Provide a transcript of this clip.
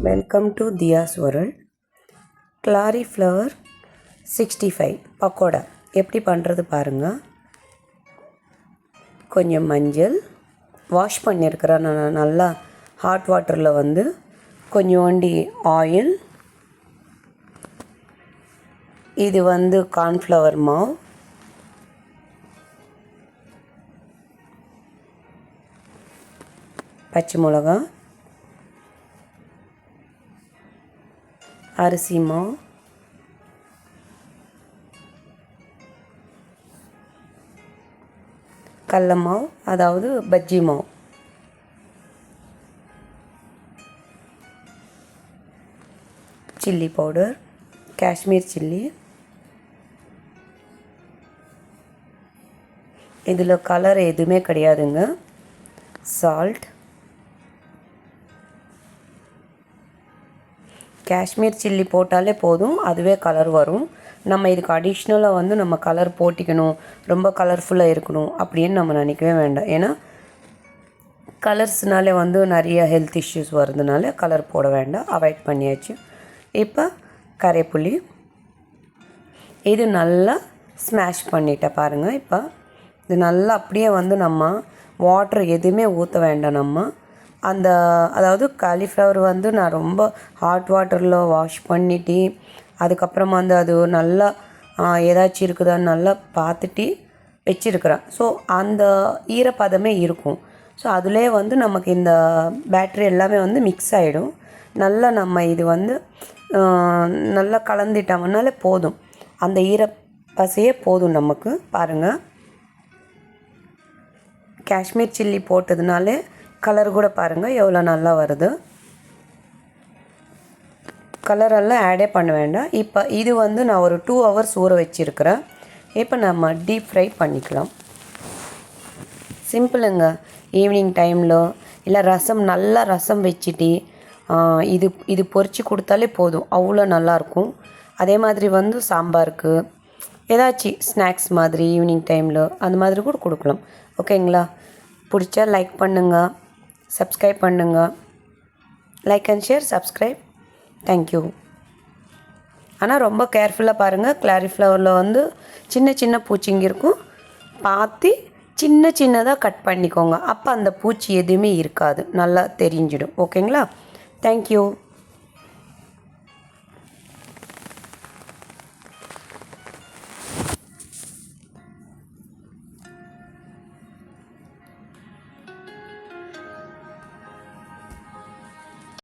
Welcome to Thiya's world. Cauliflower 65 pakoda எப்படி பண்ணுறது பாருங்கள். கொஞ்சம் மஞ்சள் வாஷ் பண்ணியிருக்கிறேன் நான் நல்லா ஹாட் வாட்டரில் கொஞ்சோண்டி ஆயில், இது கார்ன்ஃப்ளவர் மாவு, பச்சை மிளகா, அரிசி மாவு, கடல மாவு அதாவது பஜ்ஜி மாவு, சில்லி பவுடர், காஷ்மீர் சில்லி, இதில் கலர் எதுவுமே கிடையாதுங்க, சால்ட், காஷ்மீர் சில்லி போட்டாலே போதும், அதுவே கலர் வரும். நம்ம இதுக்கு அடிஷ்னலாக நம்ம கலர் போட்டிக்கணும், ரொம்ப கலர்ஃபுல்லாக இருக்கணும் அப்படின்னு நம்ம நினைக்கவே வேண்டாம். ஏன்னா கலர்ஸ்னாலே நிறைய ஹெல்த் இஷ்யூஸ் வருதுனால கலர் போட வேண்டாம், அவாய்ட் பண்ணியாச்சு. இப்போ கரைப்புளி இது நல்லா ஸ்மாஷ் பண்ணிட்டேன் பாருங்கள். இப்போ இது நல்லா அப்படியே நம்ம வாட்டர் எதுவுமே ஊற்ற வேண்டாம். நம்ம அதாவது காலிஃப்ளவர் நான் ரொம்ப ஹாட் வாட்டரில் வாஷ் பண்ணிவிட்டு அதுக்கப்புறமா அது நல்லா ஏதாச்சும் இருக்குதான்னு நல்லா பார்த்துட்டு வச்சுருக்கிறேன். ஸோ அந்த ஈரப்பதமே இருக்கும். ஸோ அதிலே நமக்கு இந்த பேட்டரி எல்லாமே மிக்ஸ் ஆகிடும். நல்லா நம்ம இது நல்லா கலந்துட்டோம்னாலே போதும், அந்த ஈரப்பசையே போதும் நமக்கு. பாருங்கள், காஷ்மீர் சில்லி போட்டதுனாலே கலர் கூட பாருங்கள் எவ்வளோ நல்லா வருது. கலரெல்லாம் ஆடே பண்ண வேண்டாம். இப்போ இது நான் ஒரு 2 hours ஊற வச்சுருக்கிறேன். இப்போ நம்ம டீப் ஃப்ரை பண்ணிக்கலாம். சிம்பிளுங்க. ஈவினிங் டைமில் இல்லை நல்லா ரசம் வச்சுட்டு இது பொரித்து கொடுத்தாலே போதும், அவ்வளோ நல்லாயிருக்கும். அதே மாதிரி சாம்பாருக்கு ஏதாச்சும் ஸ்நாக்ஸ் மாதிரி ஈவினிங் டைமில் அந்த மாதிரி கூட கொடுக்கலாம். ஓகேங்களா? பிடிச்சா லைக் பண்ணுங்கள், சப்ஸ்கிரைப் பண்ணுங்கள். Like and share, subscribe. Thank you. ஆனால் ரொம்ப கேர்ஃபுல்லாக பாருங்கள். காலிஃப்ளவரில் சின்ன சின்ன பூச்சிங்க இருக்கும், பார்த்து சின்ன சின்னதாக கட் பண்ணிக்கோங்க. அப்போ அந்த பூச்சி எதுவுமே இருக்காது, நல்லா தெரிஞ்சிடும். ஓகேங்களா? தேங்க்யூ.